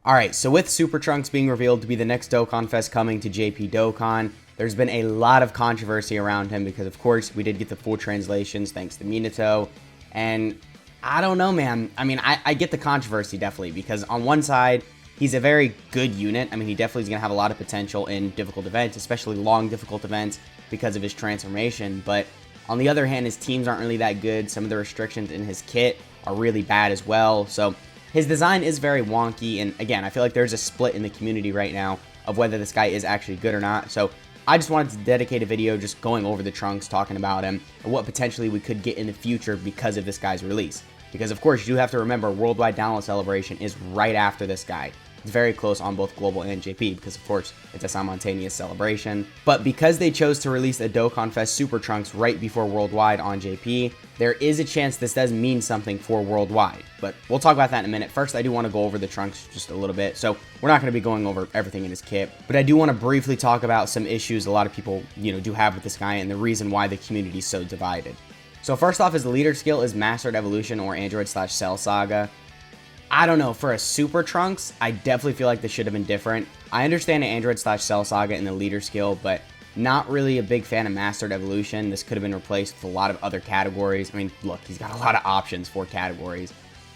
Alright, so with Super Trunks being revealed to be the next Dokkan Fest coming to JP Dokkan, there's been a lot of controversy around him because, of course, we did get the full translations thanks to Minato. And I don't know, man. I mean, I get the controversy definitely because on one side, he's a very good unit. I mean, he definitely is going to have a lot of potential in difficult events, especially long difficult events because of his transformation. But on the other hand, his teams aren't really that good. Some of the restrictions in his kit are really bad as well. So his design is very wonky, and again, I feel like there's a split in the community right now of whether this guy is actually good or not. So I just wanted to dedicate a video just going over the Trunks, talking about him, and what potentially we could get in the future because of this guy's release. Because of course, you do have to remember, Worldwide Download Celebration is right after this guy. It's very close on both global and JP because, of course, it's a simultaneous celebration. But because they chose to release a Dokkan Fest Super Trunks right before Worldwide on JP, there is a chance this does mean something for Worldwide. But we'll talk about that in a minute. First, I do want to go over the Trunks just a little bit. So we're not going to be going over everything in his kit, but I do want to briefly talk about some issues a lot of people, do have with this guy and the reason why the community is so divided. So first off, his leader skill is Mastered Evolution or Android/Cell Saga. I don't know, for a Super Trunks, I definitely feel like this should have been different. I understand Android/Cell Saga in the leader skill, but not really a big fan of Mastered Evolution. This could have been replaced with a lot of other categories. I mean, look, he's got a lot of options for categories.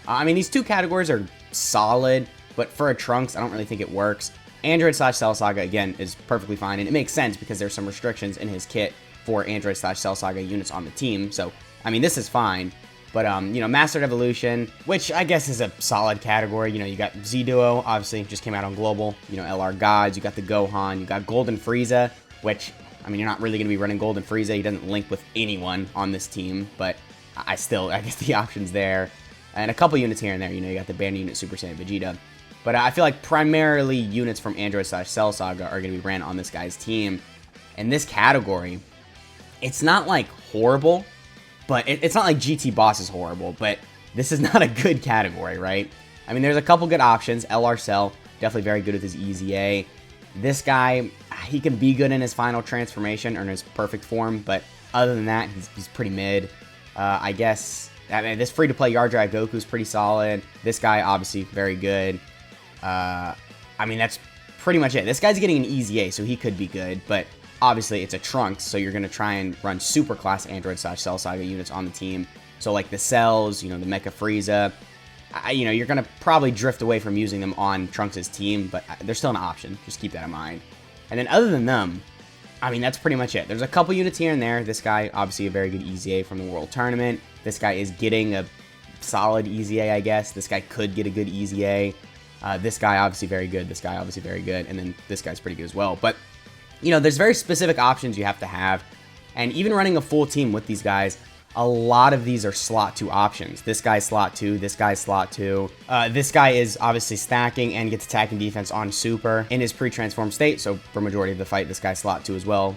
I mean, these two categories are solid, but for a Trunks, I don't really think it works. Android/Cell Saga, again, is perfectly fine, and it makes sense because there's some restrictions in his kit for Android/Cell Saga units on the team. So, I mean, this is fine. But, Mastered Evolution, which I guess is a solid category. You got Z-Duo, obviously, just came out on Global. LR Gods, you got the Gohan, you got Golden Frieza, which, I mean, you're not really going to be running Golden Frieza. He doesn't link with anyone on this team, but I guess the option's there. And a couple units here and there. You got the Band Unit Super Saiyan Vegeta. But I feel like primarily units from Android/Cell Saga are going to be ran on this guy's team. And this category, it's not, like, horrible. But it's not like GT Boss is horrible, but this is not a good category, right? I mean, there's a couple good options. LR Cell, definitely very good with his EZA. This guy, he can be good in his final transformation or in his perfect form, but other than that, he's pretty mid. I guess, this free-to-play Yard Drive Goku is pretty solid. This guy, obviously, very good. I mean, that's pretty much it. This guy's getting an EZA, so he could be good, but obviously, it's a Trunks, so you're going to try and run super class Android/Cell Saga units on the team. So, like the Cells, the Mecha Frieza, you're going to probably drift away from using them on Trunks' team, but they're still an option. Just keep that in mind. And then other than them, I mean, that's pretty much it. There's a couple units here and there. This guy, obviously, a very good EZA from the World Tournament. This guy is getting a solid EZA, I guess. This guy could get a good EZA. This guy, obviously, very good. This guy, obviously, very good. And then this guy's pretty good as well. But there's very specific options you have to have, and even running a full team with these guys, a lot of these are slot 2 options. This guy's slot 2, this guy's slot 2. This guy is obviously stacking and gets attacking defense on super in his pre-transformed state, so for majority of the fight, this guy's slot 2 as well.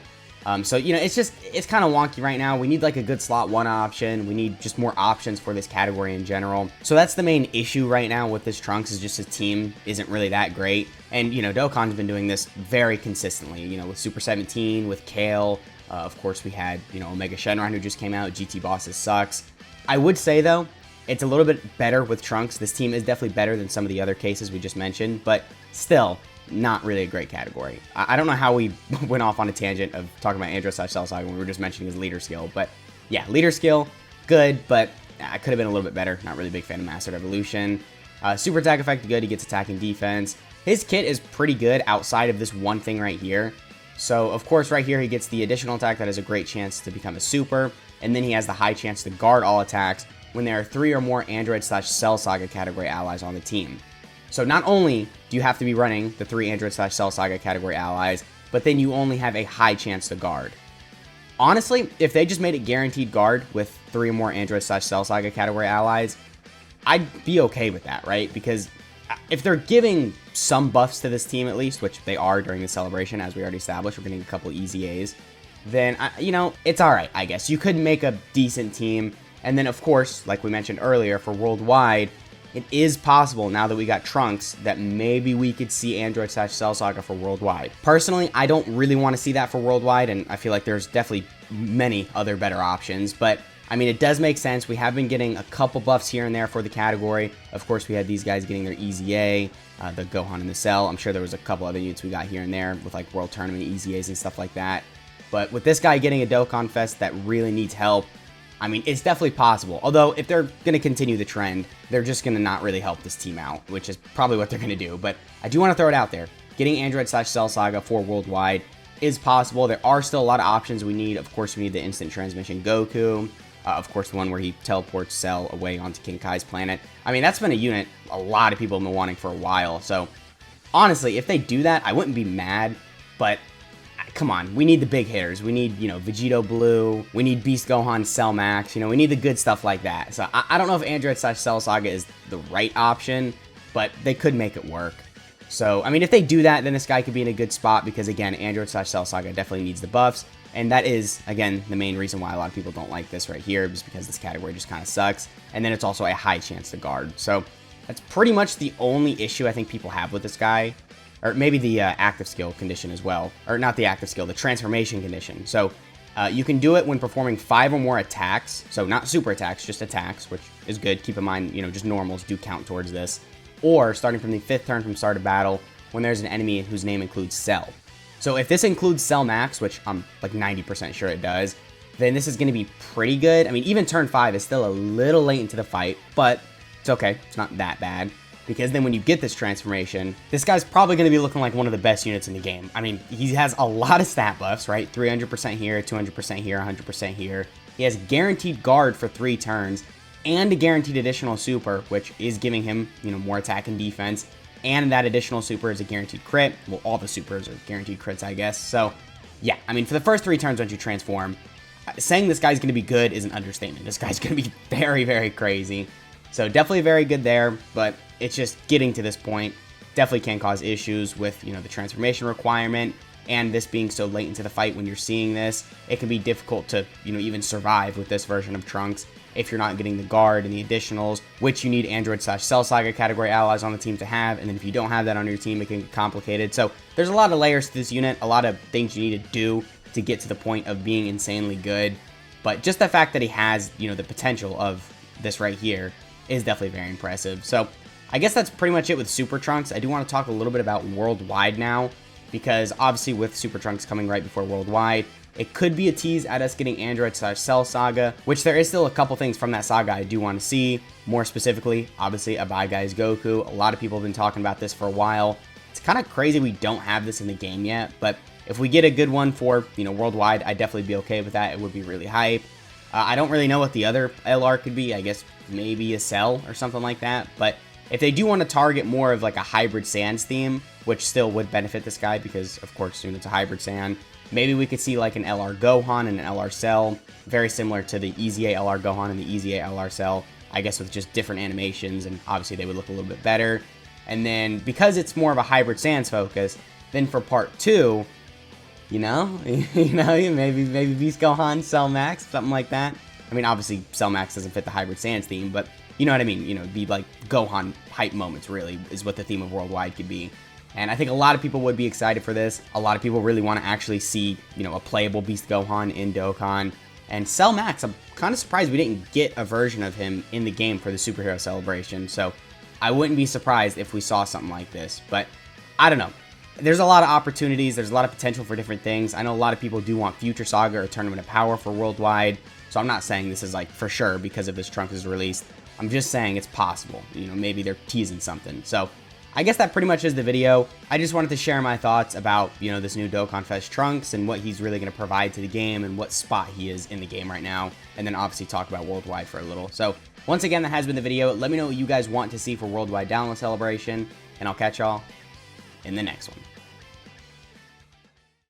So, it's kind of wonky right now. We need like a good slot 1 option. We need just more options for this category in general. So that's the main issue right now with this Trunks, is just his team isn't really that great. And, Dokkan's been doing this very consistently, with Super 17, with Kale. Of course, we had, Omega Shenron, who just came out. GT Bosses sucks. I would say, though, it's a little bit better with Trunks. This team is definitely better than some of the other cases we just mentioned, but still, not really a great category. I don't know how we went off on a tangent of talking about Android/Cell Saga when we were just mentioning his leader skill, but yeah, leader skill, good, but I could have been a little bit better. Not really a big fan of Mastered Evolution. Super attack effect, good. He gets attacking defense. His kit is pretty good outside of this one thing right here. So, of course, right here, he gets the additional attack that has a great chance to become a super, and then he has the high chance to guard all attacks when there are 3 or more Android/Cell Saga category allies on the team. So not only do you have to be running the 3 Android/Cell Saga category allies, but then you only have a high chance to guard. Honestly, if they just made it guaranteed guard with 3 or more Android/Cell Saga category allies, I'd be okay with that, right? Because if they're giving some buffs to this team at least, which they are during the celebration, as we already established, we're getting a couple EZAs, then, it's alright, I guess. You could make a decent team, and then, of course, like we mentioned earlier, for Worldwide, it is possible, now that we got Trunks, that maybe we could see Android/Cell Saga for Worldwide. Personally, I don't really want to see that for Worldwide, and I feel like there's definitely many other better options, but I mean, it does make sense. We have been getting a couple buffs here and there for the category. Of course, we had these guys getting their Easy A, the Gohan and the Cell. I'm sure there was a couple other units we got here and there with like World Tournament Easy A's and stuff like that. But with this guy getting a Dokkan Fest that really needs help, I mean, it's definitely possible. Although, if they're going to continue the trend, they're just going to not really help this team out, which is probably what they're going to do. But I do want to throw it out there. Getting Android/Cell Saga for Worldwide is possible. There are still a lot of options we need. Of course, we need the instant transmission Goku. Of course, the one where he teleports Cell away onto King Kai's planet. I mean, that's been a unit a lot of people have been wanting for a while. So, honestly, if they do that, I wouldn't be mad. But, come on. We need the big hitters. We need, Vegito Blue. We need Beast Gohan Cell Max. We need the good stuff like that. So, I don't know if Android/Cell Saga is the right option, but they could make it work. So, I mean, if they do that, then this guy could be in a good spot because, again, Android/Cell Saga definitely needs the buffs. And that is, again, the main reason why a lot of people don't like this right here, just because this category just kind of sucks. And then it's also a high chance to guard. So that's pretty much the only issue I think people have with this guy. Or maybe the active skill condition as well. Or not the active skill, the transformation condition. So you can do it when performing 5 or more attacks. So not super attacks, just attacks, which is good. Keep in mind, just normals do count towards this. Or starting from the 5th turn from start of battle when there's an enemy whose name includes Cell. So if this includes Cell Max, which I'm like 90% sure it does, then this is going to be pretty good. I mean, even turn 5 is still a little late into the fight, but it's okay. It's not that bad. Because then when you get this transformation, this guy's probably going to be looking like one of the best units in the game. I mean, he has a lot of stat buffs, right? 300% here, 200% here, 100% here. He has guaranteed guard for 3 turns and a guaranteed additional super, which is giving him, more attack and defense. And that additional super is a guaranteed crit. Well, all the supers are guaranteed crits, I guess. So, yeah, I mean, for the first 3 turns once you transform, saying this guy's going to be good is an understatement. This guy's going to be very, very crazy. So, definitely very good there, but it's just getting to this point definitely can cause issues with, the transformation requirement. And this being so late into the fight when you're seeing this, it can be difficult to, even survive with this version of Trunks if you're not getting the guard and the additionals, which you need Android/Cell Saga category allies on the team to have. And then if you don't have that on your team, it can get complicated. So there's a lot of layers to this unit, a lot of things you need to do to get to the point of being insanely good. But just the fact that he has, the potential of this right here is definitely very impressive. So I guess that's pretty much it with Super Trunks. I do want to talk a little bit about Worldwide now, because obviously with Super Trunks coming right before Worldwide, it could be a tease at us getting Android/Cell Saga, which there is still a couple things from that saga I do want to see. More specifically, obviously, a Bye Guys Goku. A lot of people have been talking about this for a while. It's kind of crazy we don't have this in the game yet, but if we get a good one for, Worldwide, I'd definitely be okay with that. It would be really hype. I don't really know what the other LR could be. I guess maybe a Cell or something like that, but if they do want to target more of like a hybrid Sans theme, which still would benefit this guy because, of course, it's a hybrid Saiyan, maybe we could see like an LR Gohan and an LR Cell, very similar to the Easy A LR Gohan and the Easy A LR Cell, I guess with just different animations, and obviously they would look a little bit better. And then because it's more of a hybrid Sans focus, then for part 2, maybe Beast Gohan, Cell Max, something like that. I mean, obviously Cell Max doesn't fit the hybrid Sans theme, but you know what I mean? It'd be like Gohan hype moments, really, is what the theme of Worldwide could be. And I think a lot of people would be excited for this. A lot of people really want to actually see, a playable Beast Gohan in Dokkan. And Cell Max, I'm kind of surprised we didn't get a version of him in the game for the superhero celebration. So I wouldn't be surprised if we saw something like this. But I don't know. There's a lot of opportunities. There's a lot of potential for different things. I know a lot of people do want Future Saga or Tournament of Power for Worldwide. So I'm not saying this is like for sure because of this Trunks is released. I'm just saying it's possible. Maybe they're teasing something. So I guess that pretty much is the video. I just wanted to share my thoughts about, this new Dokkan Fest Trunks and what he's really going to provide to the game and what spot he is in the game right now. And then obviously talk about Worldwide for a little. So once again, that has been the video. Let me know what you guys want to see for Worldwide Download Celebration, and I'll catch y'all in the next one.